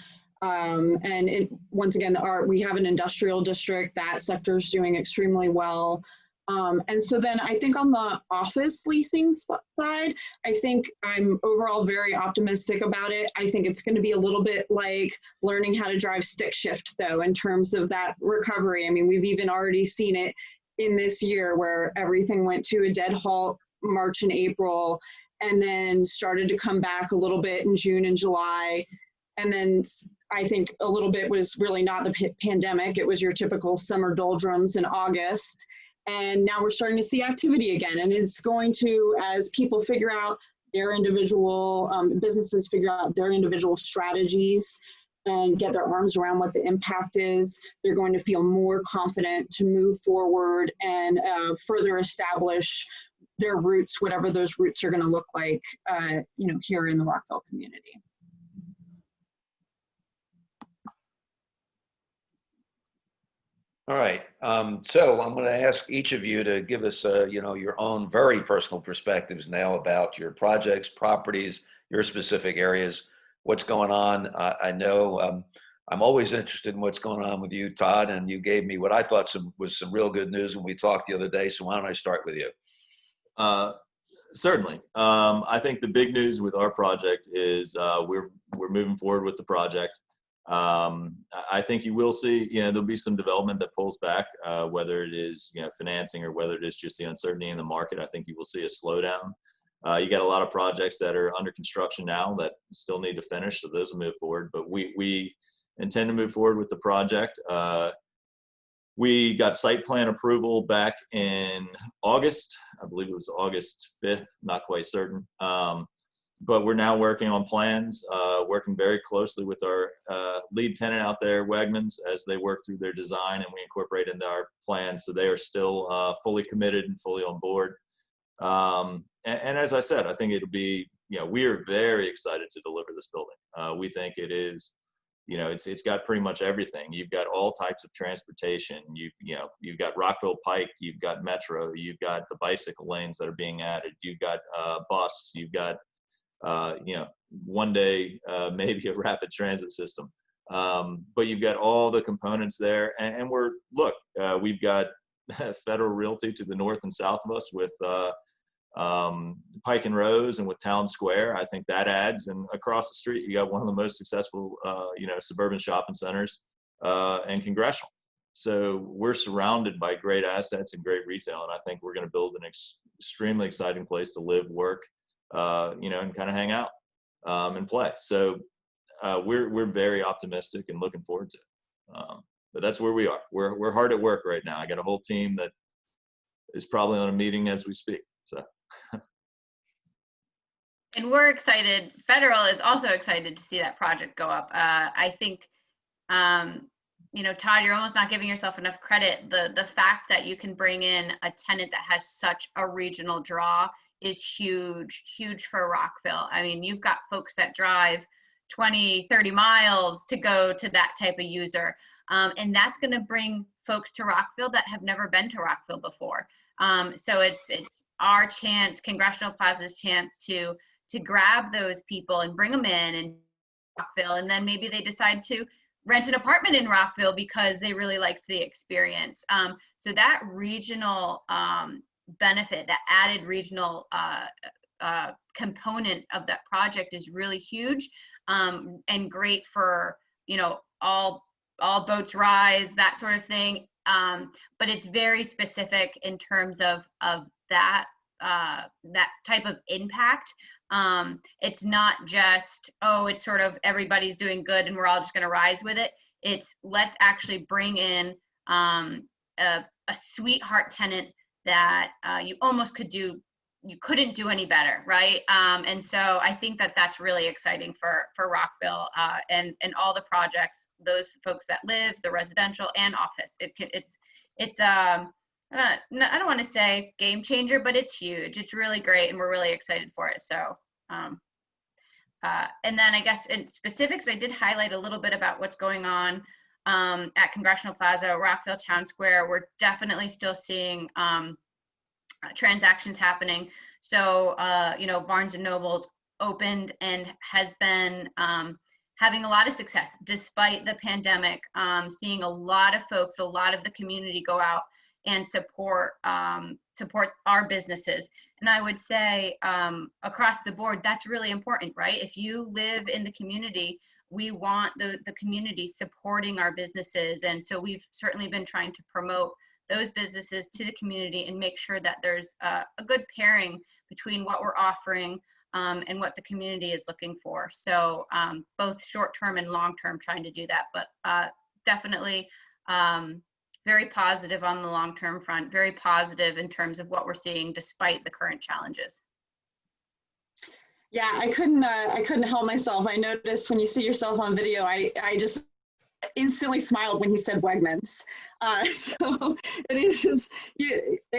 Once again, we have an industrial district. That sector is doing extremely well. And so then I think on the office leasing side, I think I'm overall very optimistic about it. I think it's going to be a little bit like learning how to drive stick shift, though, in terms of that recovery. I mean, we've even already seen it in this year where everything went to a dead halt March and April, and then started to come back a little bit in June and July. And then I think a little bit was really not the pandemic. It was your typical summer doldrums in August. And now we're starting to see activity again. And it's going to, as people figure out their individual, businesses figure out their individual strategies and get their arms around what the impact is, they're going to feel more confident to move forward and further establish their roots, whatever those roots are going to look like, you know, here in the Rockville community. All right. So I'm going to ask each of you to give us, you know, your own very personal perspectives now about your projects, properties, your specific areas, what's going on. I know I'm always interested in what's going on with you, Todd, and you gave me what I thought was some real good news when we talked the other day. So why don't I start with you? Certainly. I think the big news with our project is we're moving forward with the project. I think you will see, you know, there'll be some development that pulls back, whether it is, you know, financing or whether it is just the uncertainty in the market. I think you will see a slowdown. You got a lot of projects that are under construction now that still need to finish, so those will move forward. But we intend to move forward with the project. We got site plan approval back in August. I believe it was August 5th, not quite certain. But we're now working on plans, working very closely with our lead tenant out there, Wegmans, as they work through their design and we incorporate into our plans. So they are still fully committed and fully on board. And as I said, I think it'll be, you know, we are very excited to deliver this building. We think it is, you know, it's got pretty much everything. You've got all types of transportation. You've got Rockville Pike, you've got Metro, you've got the bicycle lanes that are being added, you've got bus, you've got you know, one day maybe a rapid transit system. But you've got all the components there, and we've got Federal Realty to the north and south of us with Pike and Rose and with Town Square. I think that adds, and across the street you got one of the most successful you know, suburban shopping centers and Congressional. So we're surrounded by great assets and great retail, and I think we're going to build an extremely exciting place to live, work, you know, and kind of hang out and play. So we're very optimistic and looking forward to it. But that's where we are. We're hard at work right now. I got a whole team that is probably on a meeting as we speak. So. And we're excited. Federal is also excited to see that project go up. I think, you know, Todd, you're almost not giving yourself enough credit. The fact that you can bring in a tenant that has such a regional draw is huge for Rockville. I mean, you've got folks that drive 20, 30 miles to go to that type of user. And that's going to bring folks to Rockville that have never been to Rockville before. So it's our chance, Congressional Plaza's chance to grab those people and bring them in Rockville, and then maybe they decide to rent an apartment in Rockville because they really liked the experience. So that regional benefit, that added regional component of that project is really huge, and great for, you know, all boats rise, that sort of thing. But it's very specific in terms of that type of impact. It's not just, oh, it's sort of everybody's doing good and we're all just going to rise with it. It's let's actually bring in a sweetheart tenant that you almost you couldn't do any better, right? And so I think that that's really exciting for Rockville and all the projects, those folks that live, the residential and office. It's I don't want to say game changer, but it's huge. It's really great, and we're really excited for it. So, and then I guess in specifics, I did highlight a little bit about what's going on at Congressional Plaza, Rockville Town Square. We're definitely still seeing transactions happening. So, you know, Barnes and Noble's opened and has been having a lot of success despite the pandemic, seeing a lot of folks, a lot of the community go out and support our businesses. And I would say across the board, that's really important, right? If you live in the community, we want the community supporting our businesses. And so we've certainly been trying to promote those businesses to the community and make sure that there's a good pairing between what we're offering and what the community is looking for. So both short-term and long-term trying to do that, but definitely very positive on the long-term front, very positive in terms of what we're seeing despite the current challenges. Yeah, I couldn't help myself. I noticed when you see yourself on video, I just instantly smiled when he said Wegmans. So it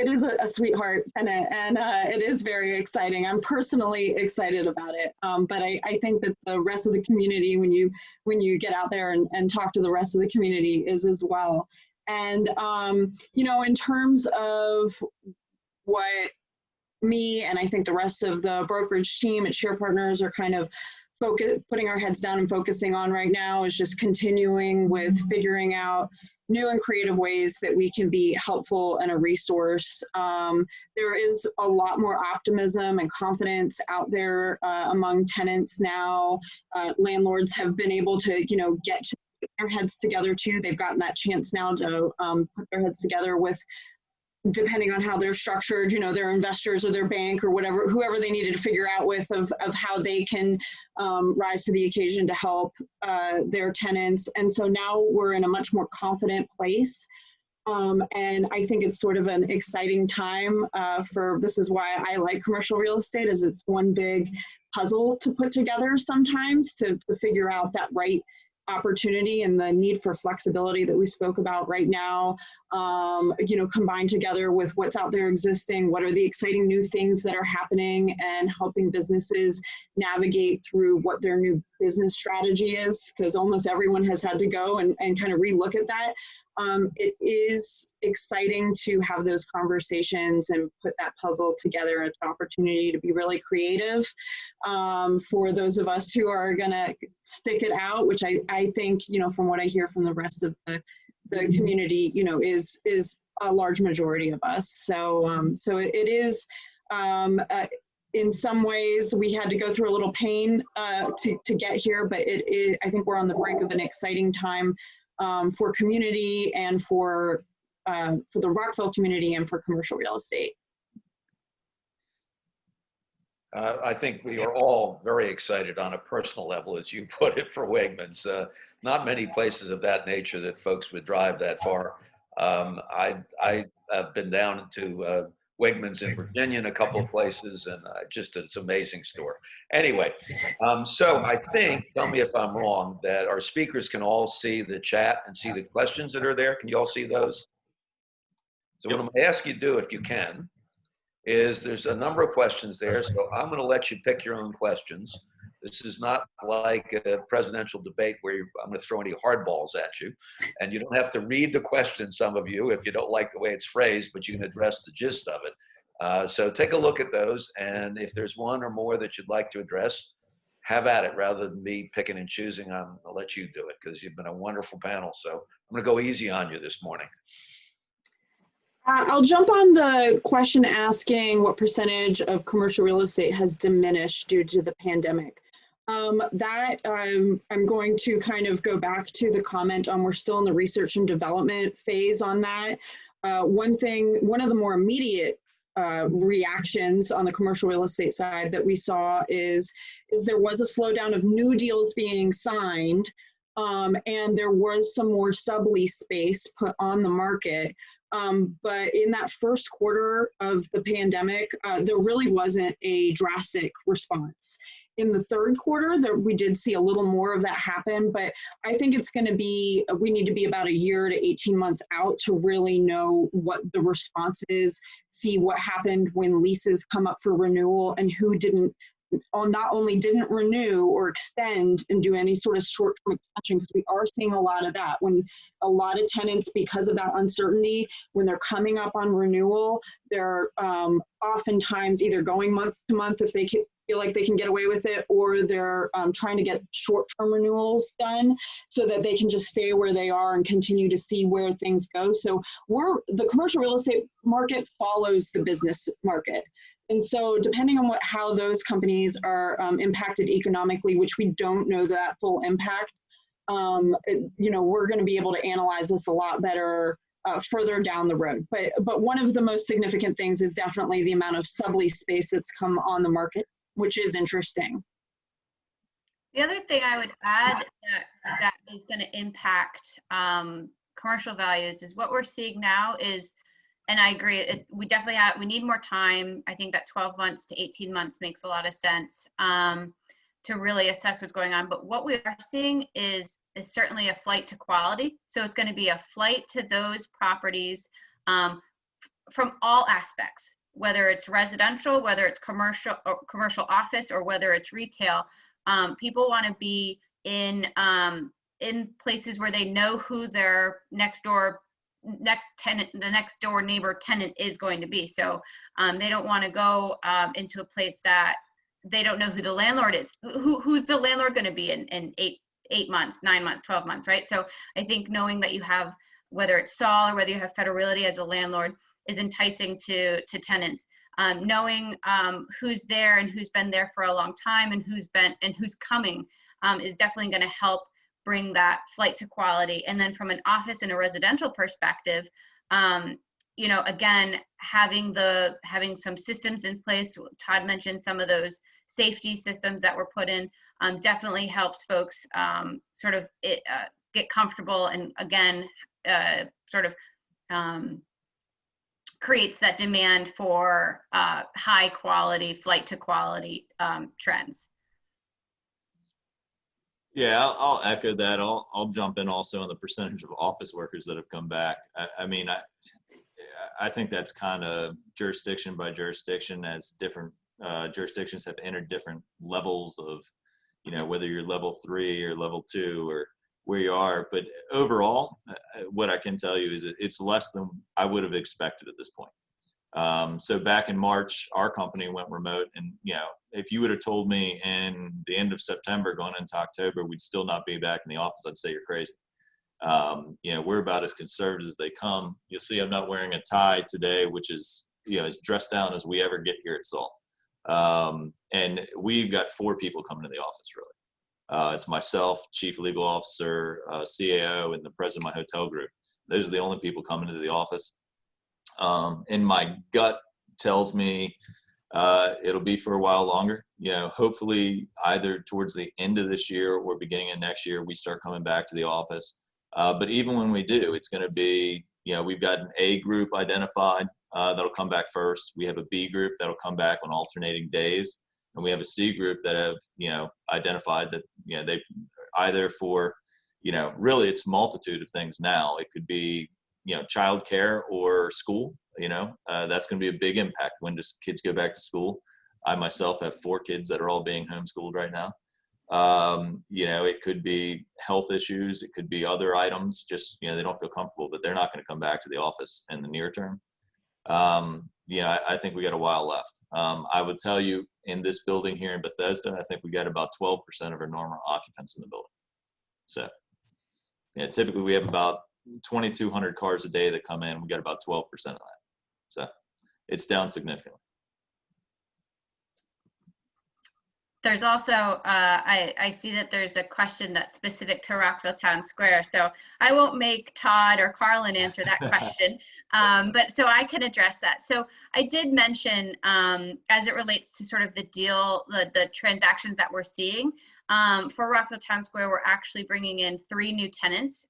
is a sweetheart tenant, and it is very exciting. I'm personally excited about it. But I think that the rest of the community, when you get out there and talk to the rest of the community, is as well. And, you know, in terms of what me and I think the rest of the brokerage team at Scheer Partners are kind of putting our heads down and focusing on right now is just continuing with figuring out new and creative ways that we can be helpful and a resource. There is a lot more optimism and confidence out there among tenants now. Landlords have been able to, you know, get their heads together too. They've gotten that chance now to put their heads together with, depending on how they're structured, you know, their investors or their bank or whatever, whoever they needed to figure out with of how they can rise to the occasion to help their tenants. And so now we're in a much more confident place. And I think it's sort of an exciting time this is why I like commercial real estate, is it's one big puzzle to put together sometimes to figure out that right opportunity and the need for flexibility that we spoke about right now, you know, combined together with what's out there existing, what are the exciting new things that are happening, and helping businesses navigate through what their new business strategy is, because almost everyone has had to go and kind of relook at that. It is exciting to have those conversations and put that puzzle together. It's an opportunity to be really creative for those of us who are going to stick it out, which I think, you know, from what I hear from the rest of the community, you know, is a large majority of us. So, so it is, in some ways we had to go through a little pain to get here, but I think we're on the brink of an exciting time for community and for the Rockville community and for commercial real estate. I think we are all very excited on a personal level, as you put it, for Wegmans. Not many places of that nature that folks would drive that far. I have been down to Wegmans in Virginia in a couple of places, and just it's an amazing store. Anyway, so I think, tell me if I'm wrong, that our speakers can all see the chat and see the questions that are there. Can you all see those? So what I'm going to ask you to do, if you can, is there's a number of questions there. So I'm going to let you pick your own questions. This is not like a presidential debate where I'm going to throw any hardballs at you. And you don't have to read the question, some of you, if you don't like the way it's phrased, but you can address the gist of it. So take a look at those. And if there's one or more that you'd like to address, have at it rather than me picking and choosing. I'll let you do it because you've been a wonderful panel. So I'm going to go easy on you this morning. I'll jump on the question asking what percentage of commercial real estate has diminished due to the pandemic. I'm going to kind of go back to the comment on we're still in the research and development phase on that. One of the more immediate reactions on the commercial real estate side that we saw is there was a slowdown of new deals being signed, and there was some more sublease space put on the market. But in that first quarter of the pandemic, there really wasn't a drastic response. In the third quarter, we did see a little more of that happen, but I think it's going to be, we need to be about a year to 18 months out to really know what the response is, see what happened when leases come up for renewal and who not only didn't renew or extend and do any sort of short-term extension, because we are seeing a lot of that. When a lot of tenants, because of that uncertainty, when they're coming up on renewal, they're oftentimes either going month to month if they feel like they can get away with it, or they're trying to get short-term renewals done so that they can just stay where they are and continue to see where things go. So the commercial real estate market follows the business market. And so depending on how those companies are impacted economically, which we don't know that full impact, we're going to be able to analyze this a lot better further down the road. But one of the most significant things is definitely the amount of sublease space that's come on the market, which is interesting. The other thing I would add that is going to impact commercial values is what we're seeing now is, and I agree, we need more time. I think that 12 months to 18 months makes a lot of sense to really assess what's going on. But what we are seeing is certainly a flight to quality. So it's going to be a flight to those properties from all aspects, whether it's residential, whether it's commercial office, or whether it's retail. People want to be in places where they know who their next door neighbor tenant is going to be. So they don't want to go into a place that they don't know who the landlord is. Who's the landlord going to be in 8 months, 9 months, 12 months, right? So I think knowing that you have, whether it's Saul or whether you have Federal Realty as a landlord, is enticing to tenants. Knowing who's there and who's been there for a long time and who's coming is definitely going to help bring that flight to quality. And then from an office and a residential perspective, again, having some systems in place. Todd mentioned some of those safety systems that were put in, definitely helps folks get comfortable, and again, creates that demand for high quality, flight to quality trends. Yeah, I'll echo that. I'll jump in also on the percentage of office workers that have come back. I think that's kind of jurisdiction by jurisdiction, as different jurisdictions have entered different levels of, whether you're level 3 or level 2 or where you are. But overall, what I can tell you is it's less than I would have expected at this point. So back in March, our company went remote, and if you would have told me in the end of September going into October we'd still not be back in the office, I'd say you're crazy. We're about as conservative as they come. You'll see I'm not wearing a tie today, which is as dressed down as we ever get here at Saul. And we've got 4 people coming to the office, really. It's myself, chief legal officer, CAO, and the president of my hotel group. Those are the only people coming to the office. And my gut tells me it'll be for a while longer. Hopefully either towards the end of this year or beginning of next year, we start coming back to the office. But even when we do, it's going to be, we've got an A group identified that'll come back first. We have a B group that'll come back on alternating days. And we have a C group that have, identified that, they either for, really it's multitude of things now. It could be, childcare or school, that's going to be a big impact. When does kids go back to school? I myself have 4 kids that are all being homeschooled right now. You know, it could be health issues, it could be other items, just, you know, they don't feel comfortable, but they're not going to come back to the office in the near term. You know, I think we got a while left. I would tell you, in this building here in Bethesda, I think we got about 12% of our normal occupants in the building. So, yeah, typically we have about 2,200 cars a day that come in. We got about 12% of that. So it's down significantly. There's also, I see that there's a question that's specific to Rockville Town Square. So I won't make Todd or Carlyn answer that question, but so I can address that. So I did mention, as it relates to sort of the deal, the transactions that we're seeing, for Rockville Town Square, we're actually bringing in 3 new tenants,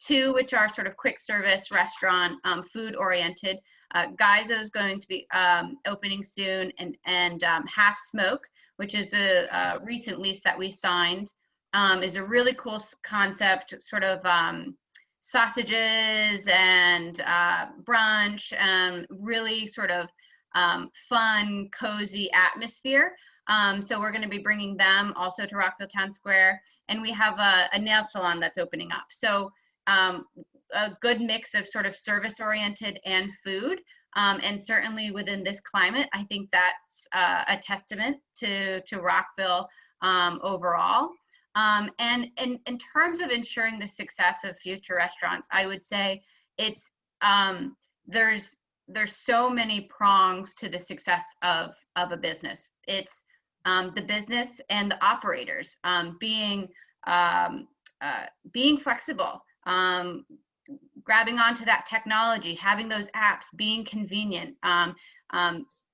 2 which are sort of quick service restaurant, food oriented. Geyser is going to be opening soon, and Half Smoke, which is a recent lease that we signed, is a really cool concept, sort of sausages and brunch, and really sort of fun, cozy atmosphere. So we're going to be bringing them also to Rockville Town Square, and we have a nail salon that's opening up. So a good mix of sort of service oriented and food. And certainly within this climate, I think that's a testament to Rockville overall. And in terms of ensuring the success of future restaurants, I would say it's there's so many prongs to the success of a business. It's the business and the operators being flexible. Grabbing onto that technology, having those apps, being convenient,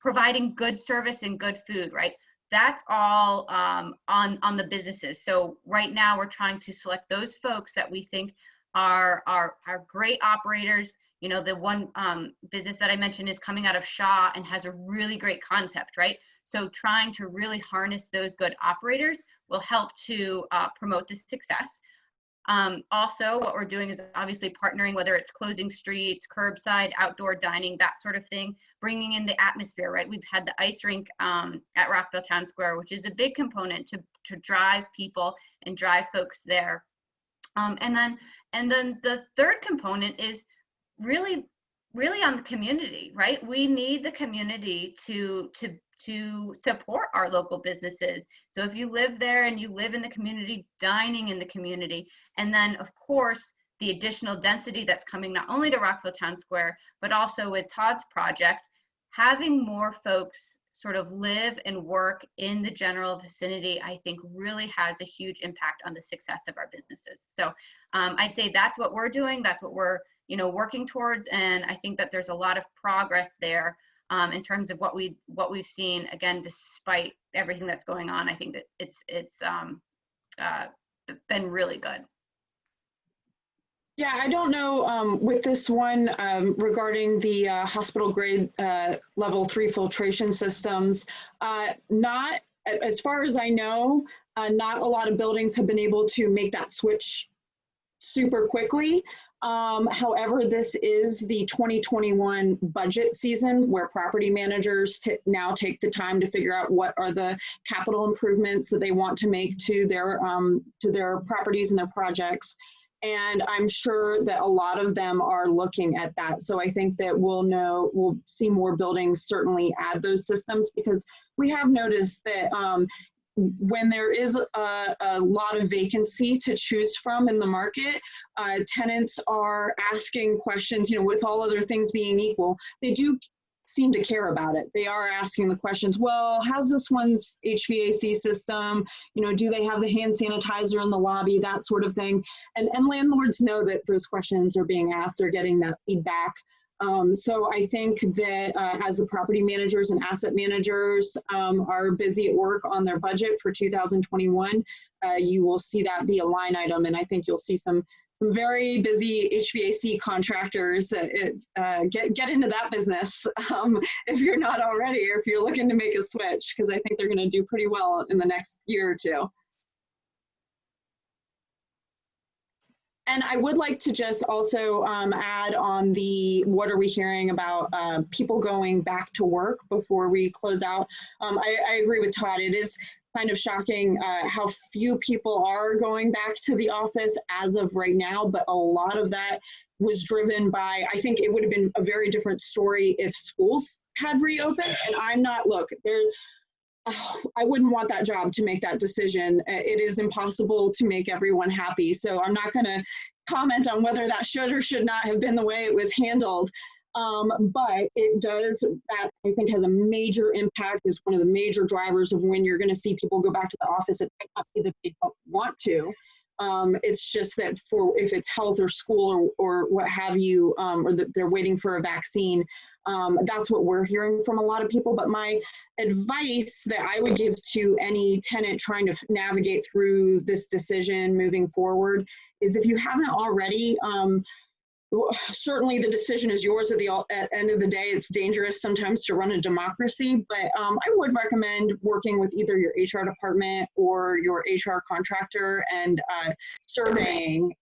providing good service and good food, right? That's all on the businesses. So right now we're trying to select those folks that we think are great operators. You know, the one business that I mentioned is coming out of Shaw and has a really great concept, right? So trying to really harness those good operators will help to promote the success. Also, what we're doing is obviously partnering, whether it's closing streets, curbside, outdoor dining, that sort of thing, bringing in the atmosphere, right? We've had the ice rink at Rockville Town Square, which is a big component to drive people and drive folks there. And then the third component is really on the community, right? We need the community to support our local businesses. So if you live there and you live in the community, dining in the community, and then of course the additional density that's coming not only to Rockville Town Square, but also with Todd's project, having more folks sort of live and work in the general vicinity, I think really has a huge impact on the success of our businesses. So I'd say that's what we're doing. That's what we're, you know, working towards. And I think that there's a lot of progress there in terms of what we've seen. Again, despite everything that's going on, I think that it's been really good. Yeah, I don't know with this one regarding the hospital grade level 3 filtration systems, not as far as I know, not a lot of buildings have been able to make that switch super quickly. However, this is the 2021 budget season where property managers now take the time to figure out what are the capital improvements that they want to make to their properties and their projects. And I'm sure that a lot of them are looking at that. So I think that we'll see more buildings certainly add those systems, because we have noticed that when there is a lot of vacancy to choose from in the market, tenants are asking questions, you know, with all other things being equal, they do seem to care about it. They are asking the questions, well, how's this one's HVAC system? You know, do they have the hand sanitizer in the lobby, that sort of thing. And landlords know that those questions are being asked, they're getting that feedback. So I think that as the property managers and asset managers are busy at work on their budget for 2021, you will see that be a line item. And I think you'll see some very busy HVAC contractors get into that business if you're not already, or if you're looking to make a switch, because I think they're going to do pretty well in the next year or two. And I would like to just also add on the what are we hearing about people going back to work before we close out. I agree with Todd. It is kind of shocking how few people are going back to the office as of right now, but a lot of that was driven by, I think it would have been a very different story if schools had reopened. And I'm not, look, I wouldn't want that job to make that decision. It is impossible to make everyone happy. So I'm not going to comment on whether that should or should not have been the way it was handled. But it does, that I think has a major impact, is one of the major drivers of when you're going to see people go back to the office. It might not be that they don't want to. It's just that for, if it's health or school or what have you, or that they're waiting for a vaccine, that's what we're hearing from a lot of people. But my advice that I would give to any tenant trying to navigate through this decision moving forward is, if you haven't already, certainly the decision is yours. At the end of the day, it's dangerous sometimes to run a democracy, but I would recommend working with either your HR department or your HR contractor and surveying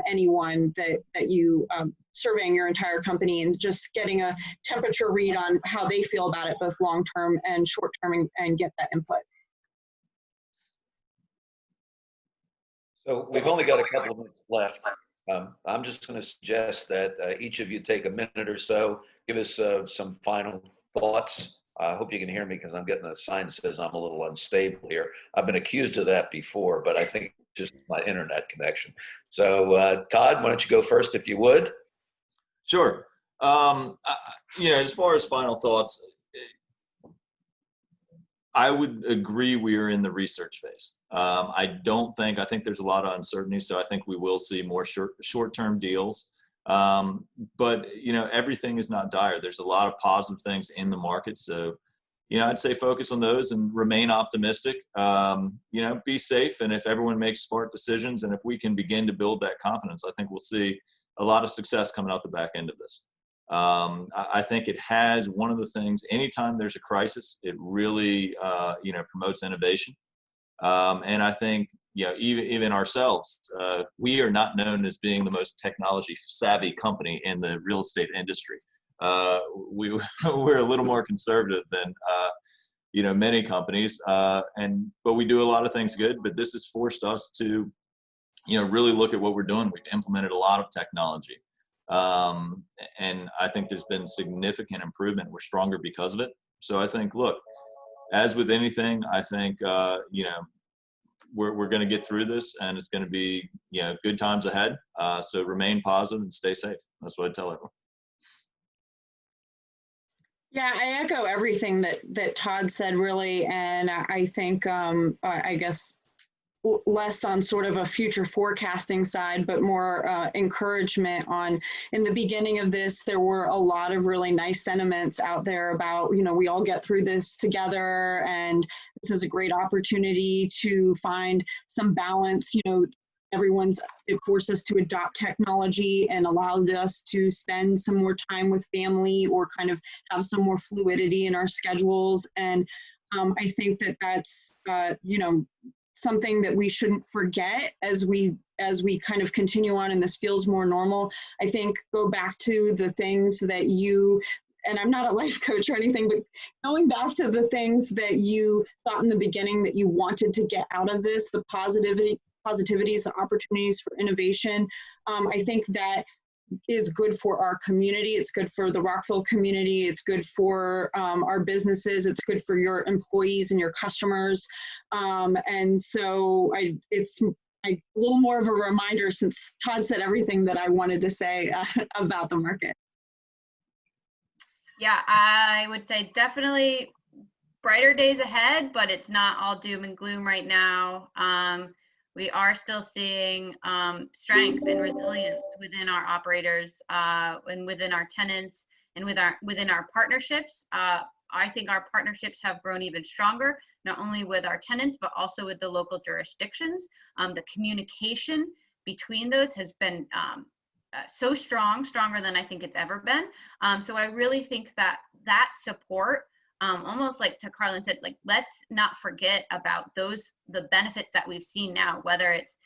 anyone that you, surveying your entire company and just getting a temperature read on how they feel about it, both long-term and short-term, and get that input. So we've only got a couple of minutes left. I'm just going to suggest that each of you take a minute or so, give us some final thoughts. I hope you can hear me, because I'm getting a sign that says I'm a little unstable here. I've been accused of that before, but I think it's just my internet connection. So Todd, why don't you go first if you would? Sure. You know, as far as final thoughts, I would agree we are in the research phase. I think there's a lot of uncertainty, so I think we will see more short-term deals. But, you know, everything is not dire. There's a lot of positive things in the market. So, you know, I'd say focus on those and remain optimistic. You know, be safe. And if everyone makes smart decisions, and if we can begin to build that confidence, I think we'll see a lot of success coming out the back end of this. I think it has, one of the things, anytime there's a crisis, it really, you know, promotes innovation. And I think, you know, even ourselves, we are not known as being the most technology savvy company in the real estate industry. We're a little more conservative than, you know, many companies, but we do a lot of things good. But this has forced us to, you know, really look at what we're doing. We've implemented a lot of technology. And I think there's been significant improvement. We're stronger because of it. So I think, look, as with anything, I think, you know, we're going to get through this, and it's going to be, you know, good times ahead. So remain positive and stay safe. That's what I tell everyone. Yeah, I echo everything that Todd said, really. And I think, I guess, less on sort of a future forecasting side, but more encouragement on, in the beginning of this, there were a lot of really nice sentiments out there about, you know, we all get through this together, and this is a great opportunity to find some balance. You know, it forced us to adopt technology and allowed us to spend some more time with family, or kind of have some more fluidity in our schedules. And I think that's, you know, something that we shouldn't forget as we kind of continue on and this feels more normal. I think go back to the things that you, and I'm not a life coach or anything, but going back to the things that you thought in the beginning that you wanted to get out of this, the positivities, the opportunities for innovation. I think that is good for our community. It's good for the Rockville community. It's good for our businesses. It's good for your employees and your customers. And so it's a little more of a reminder, since Todd said everything that I wanted to say about the market. Yeah, I would say definitely brighter days ahead, but it's not all doom and gloom right now. We are still seeing strength and resilience within our operators and within our tenants and within our partnerships. I think our partnerships have grown even stronger, not only with our tenants, but also with the local jurisdictions. The communication between those has been so stronger than I think it's ever been. So I really think that support, almost like to Carlyn said, like, let's not forget about the benefits that we've seen now, whether it's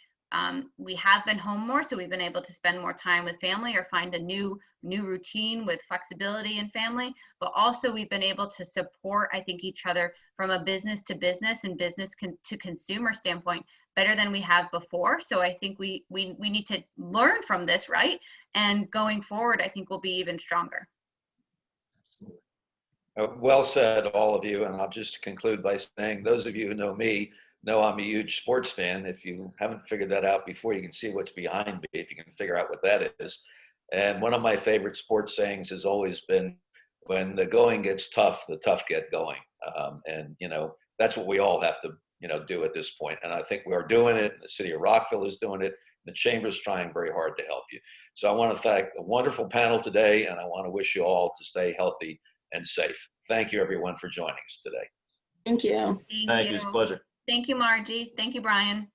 we have been home more, so we've been able to spend more time with family or find a new routine with flexibility in family. But also we've been able to support, I think, each other from a business to business and business to consumer standpoint better than we have before. So I think we need to learn from this, right? And going forward, I think we'll be even stronger. Absolutely. Well said, all of you. And I'll just conclude by saying, those of you who know me know I'm a huge sports fan. If you haven't figured that out before, you can see what's behind me, if you can figure out what that is. And one of my favorite sports sayings has always been, when the going gets tough, the tough get going. And, you know, that's what we all have to, you know, do at this point. And I think we're doing it. The city of Rockville is doing it. The chamber's trying very hard to help you. So I want to thank a wonderful panel today, and I want to wish you all to stay healthy and safe. Thank you, everyone, for joining us today. Thank you. Thank you. It's a pleasure. Thank you, Margie. Thank you, Brian.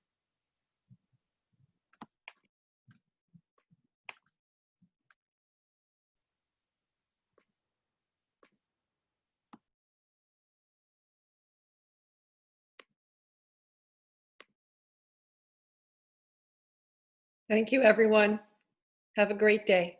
Thank you, everyone. Have a great day.